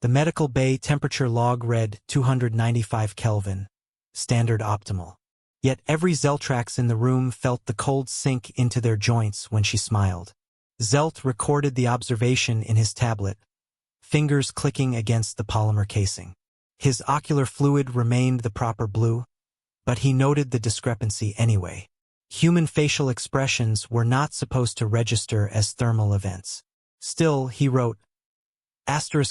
The medical bay temperature log read 295 Kelvin, standard optimal. Yet every Zeltrax in the room felt the cold sink into their joints when she smiled. Zelt recorded the observation in his tablet, fingers clicking against the polymer casing. His ocular fluid remained the proper blue, but he noted the discrepancy anyway. Human facial expressions were not supposed to register as thermal events. Still, he wrote,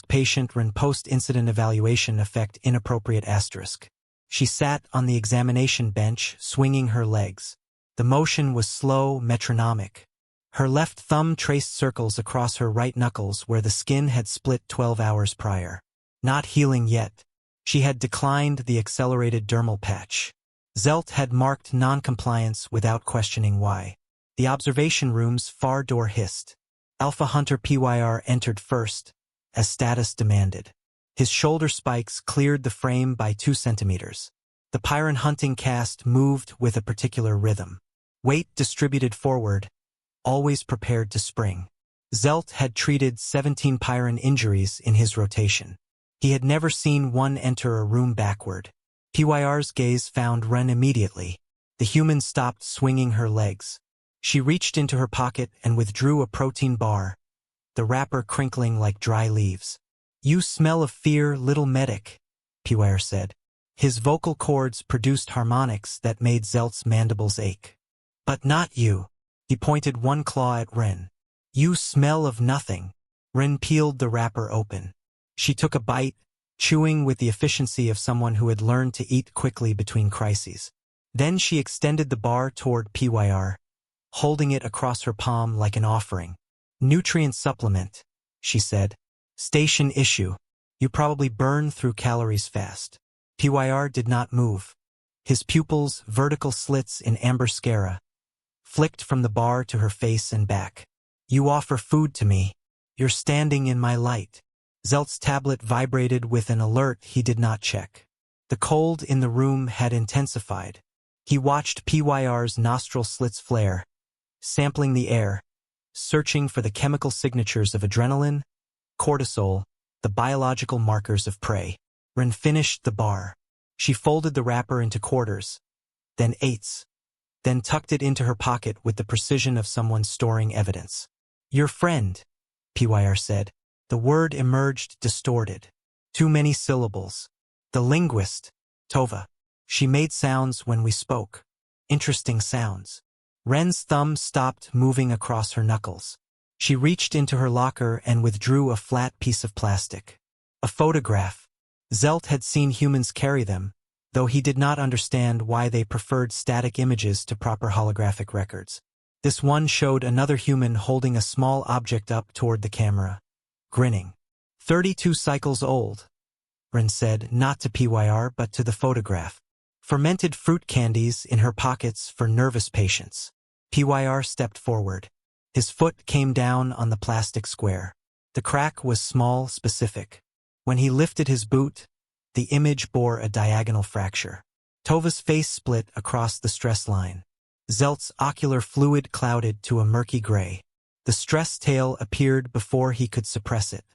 *patient ran post-incident evaluation effect inappropriate *. She sat on the examination bench, swinging her legs. The motion was slow, metronomic. Her left thumb traced circles across her right knuckles where the skin had split 12 hours prior. Not healing yet. She had declined the accelerated dermal patch. Zelt had marked non-compliance without questioning why. The observation room's far door hissed. Alpha Hunter PYR entered first, as status demanded. His shoulder spikes cleared the frame by 2 centimeters. The Pyron hunting cast moved with a particular rhythm. Weight distributed forward, always prepared to spring. Zelt had treated 17 Pyron injuries in his rotation. He had never seen one enter a room backward. PYR's gaze found Ren immediately. The human stopped swinging her legs. She reached into her pocket and withdrew a protein bar, the wrapper crinkling like dry leaves. "You smell of fear, little medic," PYR said. His vocal cords produced harmonics that made Zelt's mandibles ache. "But not you." He pointed one claw at Ren. "You smell of nothing." Ren peeled the wrapper open. She took a bite, chewing with the efficiency of someone who had learned to eat quickly between crises. Then she extended the bar toward PYR, holding it across her palm like an offering. "Nutrient supplement," she said. "Station issue. You probably burn through calories fast." PYR did not move. His pupils, vertical slits in amber sclera, flicked from the bar to her face and back. "You offer food to me. You're standing in my light." Zelt's tablet vibrated with an alert he did not check. The cold in the room had intensified. He watched PYR's nostril slits flare, sampling the air, searching for the chemical signatures of adrenaline, cortisol, the biological markers of prey. Ren finished the bar. She folded the wrapper into quarters, then eighths, then tucked it into her pocket with the precision of someone storing evidence. "Your friend," PYR said. The word emerged distorted. Too many syllables. "The linguist, Tova. She made sounds when we spoke. Interesting sounds." Ren's thumb stopped moving across her knuckles. She reached into her locker and withdrew a flat piece of plastic. A photograph. Zelt had seen humans carry them, though he did not understand why they preferred static images to proper holographic records. This one showed another human holding a small object up toward the camera, grinning. 32 cycles old, Ren said, not to PYR but to the photograph. Fermented fruit candies in her pockets for nervous patients. PYR stepped forward. His foot came down on the plastic square. The crack was small, specific. When he lifted his boot, the image bore a diagonal fracture. Tova's face split across the stress line. Zelt's ocular fluid clouded to a murky gray. The stress tail appeared before he could suppress it.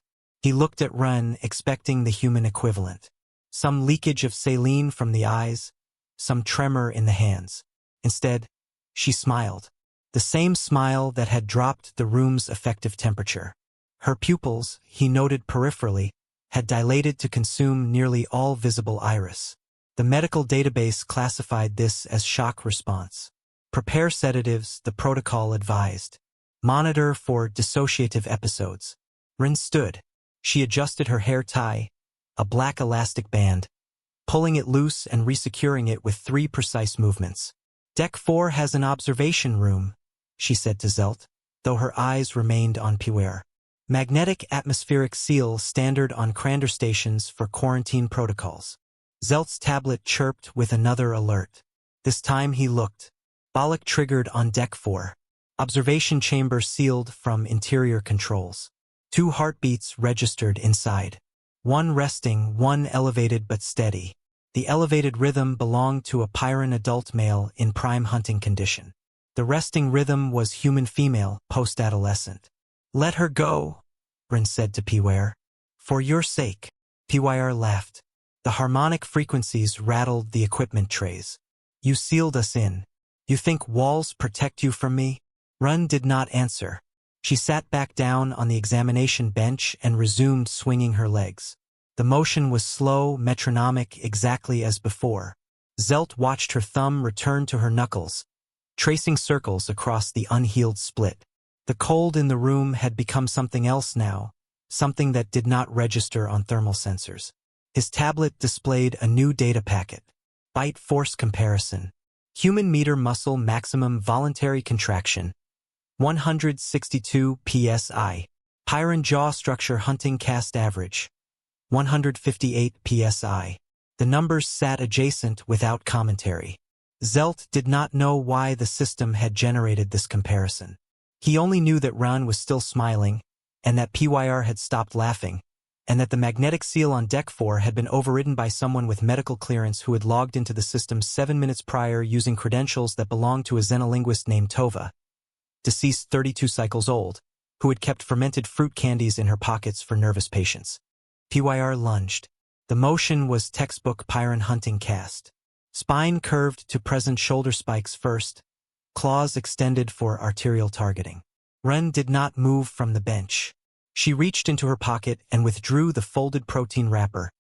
He looked at Ren, expecting the human equivalent. Some leakage of saline from the eyes, some tremor in the hands. Instead, she smiled. The same smile that had dropped the room's effective temperature. Her pupils, he noted peripherally, had dilated to consume nearly all visible iris. The medical database classified this as shock response. Prepare sedatives, the protocol advised. Monitor for dissociative episodes. Rin stood. She adjusted her hair tie, a black elastic band, pulling it loose and resecuring it with 3 precise movements. Deck 4 has an observation room, she said to Zelt, though her eyes remained on PYR. Magnetic atmospheric seal standard on Crander stations for quarantine protocols. Zelt's tablet chirped with another alert. This time he looked. Bollock triggered on Deck 4. Observation chamber sealed from interior controls. 2 heartbeats registered inside. 1 resting, 1 elevated but steady. The elevated rhythm belonged to a Pyron adult male in prime hunting condition. The resting rhythm was human female, post-adolescent. "Let her go," Rin said to PYR. For your sake. PYR laughed. The harmonic frequencies rattled the equipment trays. You sealed us in. You think walls protect you from me? Run did not answer. She sat back down on the examination bench and resumed swinging her legs. The motion was slow, metronomic, exactly as before. Zelt watched her thumb return to her knuckles, tracing circles across the unhealed split. The cold in the room had become something else now, something that did not register on thermal sensors. His tablet displayed a new data packet. Bite force comparison. Human meter muscle maximum voluntary contraction. 162 psi. Pyron jaw structure hunting cast average. 158 psi. The numbers sat adjacent without commentary. Zelt did not know why the system had generated this comparison. He only knew that Run was still smiling, and that PYR had stopped laughing, and that the magnetic seal on Deck 4 had been overridden by someone with medical clearance who had logged into the system 7 minutes prior using credentials that belonged to a xenolinguist named Tova, deceased 32 cycles old, who had kept fermented fruit candies in her pockets for nervous patients. PYR lunged. The motion was textbook Pyron hunting cast. Spine curved to present shoulder spikes first, claws extended for arterial targeting. Ren did not move from the bench. She reached into her pocket and withdrew the folded protein wrapper,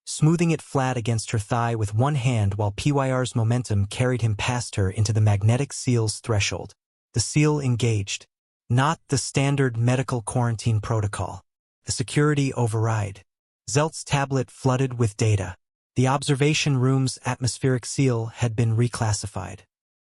smoothing it flat against her thigh with one hand while PYR's momentum carried him past her into the magnetic seal's threshold. The seal engaged. Not the standard medical quarantine protocol. A security override. Zelt's tablet flooded with data. The observation room's atmospheric seal had been reclassified.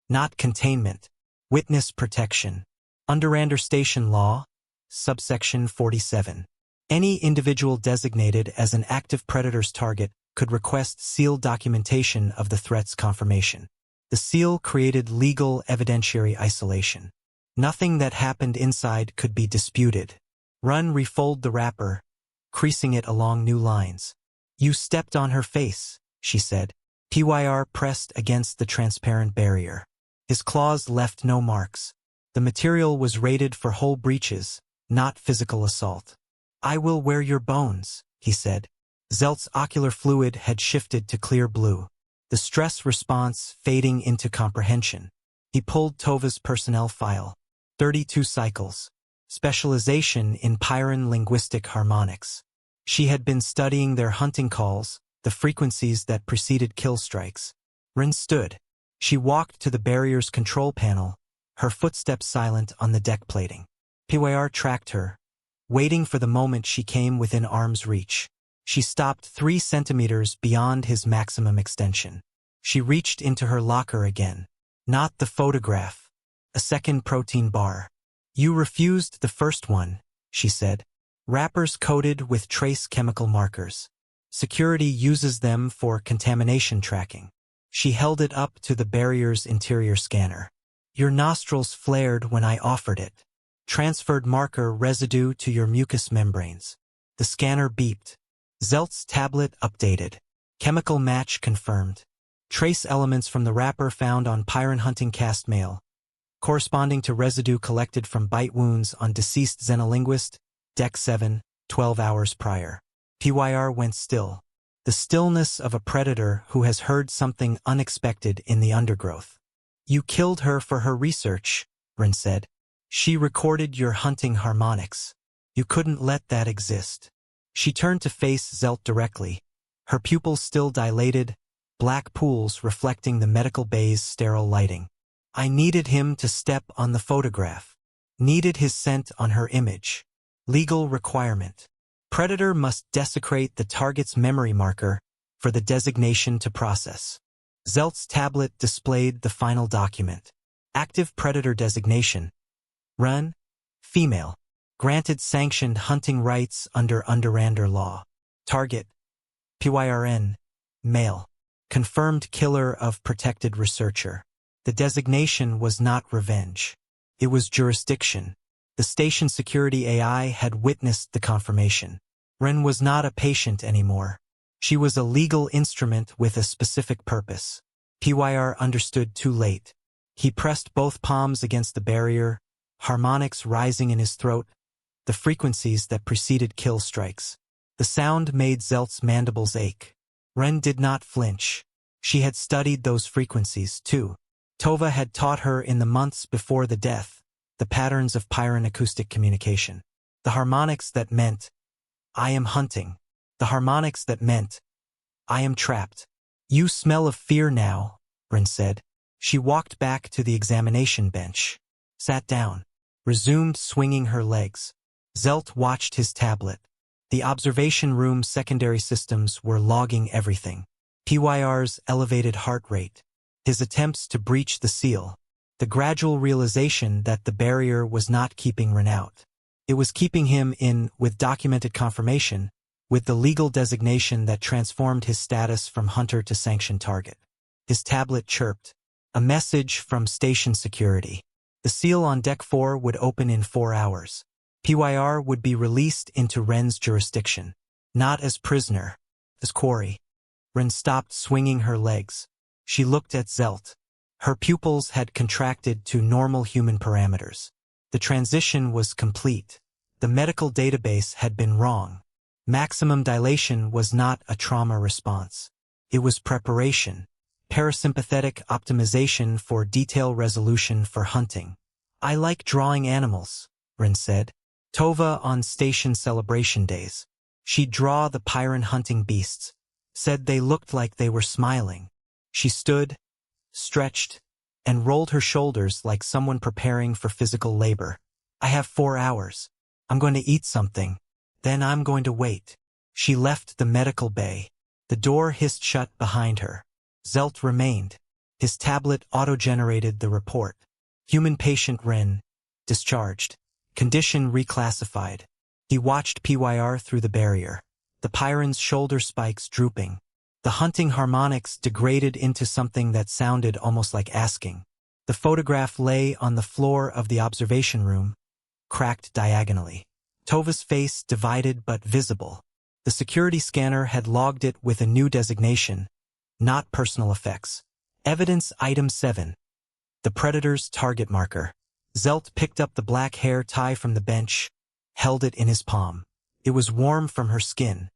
Not containment. Witness protection. Underander Station Law, subsection 47. Any individual designated as an active predator's target could request sealed documentation of the threat's confirmation. The seal created legal evidentiary isolation. Nothing that happened inside could be disputed. Run refold the wrapper, creasing it along new lines. You stepped on her face, she said. PYR pressed against the transparent barrier. His claws left no marks. The material was rated for whole breaches, not physical assault. I will wear your bones, he said. Zelt's ocular fluid had shifted to clear blue, the stress response fading into comprehension. He pulled Tova's personnel file. 32 cycles. Specialization in Pyron linguistic harmonics. She had been studying their hunting calls, the frequencies that preceded kill strikes. Rin stood. She walked to the barrier's control panel, her footsteps silent on the deck plating. PYR tracked her, waiting for the moment she came within arm's reach. She stopped 3 centimeters beyond his maximum extension. She reached into her locker again. Not the photograph. A second protein bar. You refused the first one, she said. Wrappers coated with trace chemical markers. Security uses them for contamination tracking. She held it up to the barrier's interior scanner. Your nostrils flared when I offered it. Transferred marker residue to your mucous membranes. The scanner beeped. Zelt's tablet updated. Chemical match confirmed. Trace elements from the wrapper found on Pyron hunting cast mail, corresponding to residue collected from bite wounds on deceased xenolinguist, Deck 7, 12 hours prior. PYR went still. The stillness of a predator who has heard something unexpected in the undergrowth. You killed her for her research, Rin said. She recorded your hunting harmonics. You couldn't let that exist. She turned to face Zelt directly, her pupils still dilated, black pools reflecting the medical bay's sterile lighting. I needed him to step on the photograph. Needed his scent on her image. Legal requirement. Predator must desecrate the target's memory marker for the designation to process. Zelt's tablet displayed the final document. Active predator designation. Run. Female. Granted sanctioned hunting rights under Underander law. Target. PYRN. Male. Confirmed killer of protected researcher. The designation was not revenge. It was jurisdiction. The station security AI had witnessed the confirmation. Ren was not a patient anymore. She was a legal instrument with a specific purpose. PYR understood too late. He pressed both palms against the barrier, harmonics rising in his throat, the frequencies that preceded kill strikes. The sound made Zelt's mandibles ache. Ren did not flinch. She had studied those frequencies, too. Tova had taught her in the months before the death the patterns of pyroacoustic communication. The harmonics that meant, I am hunting. The harmonics that meant, I am trapped. You smell of fear now, Ren said. She walked back to the examination bench, sat down, resumed swinging her legs. Zelt watched his tablet. The observation room's secondary systems were logging everything. PYR's elevated heart rate, his attempts to breach the seal, the gradual realization that the barrier was not keeping Ren out. It was keeping him in with documented confirmation, with the legal designation that transformed his status from hunter to sanctioned target. His tablet chirped. A message from station security. The seal on Deck 4 would open in 4 hours. PYR would be released into Ren's jurisdiction. Not as prisoner, as quarry. Ren stopped swinging her legs. She looked at Zelt. Her pupils had contracted to normal human parameters. The transition was complete. The medical database had been wrong. Maximum dilation was not a trauma response. It was preparation. Parasympathetic optimization for detail resolution for hunting. I like drawing animals, Ren said. Tova on station celebration days. She'd draw the Pyran hunting beasts. Said they looked like they were smiling. She stood, stretched, and rolled her shoulders like someone preparing for physical labor. I have 4 hours. I'm going to eat something. Then I'm going to wait. She left the medical bay. The door hissed shut behind her. Zelt remained. His tablet auto-generated the report. Human patient Ren, discharged. Condition reclassified. He watched PYR through the barrier. The Pyran's shoulder spikes drooping. The hunting harmonics degraded into something that sounded almost like asking. The photograph lay on the floor of the observation room, cracked diagonally. Tova's face divided but visible. The security scanner had logged it with a new designation, not personal effects. Evidence Item 7. The Predator's target marker. Zelt picked up the black hair tie from the bench, held it in his palm. It was warm from her skin,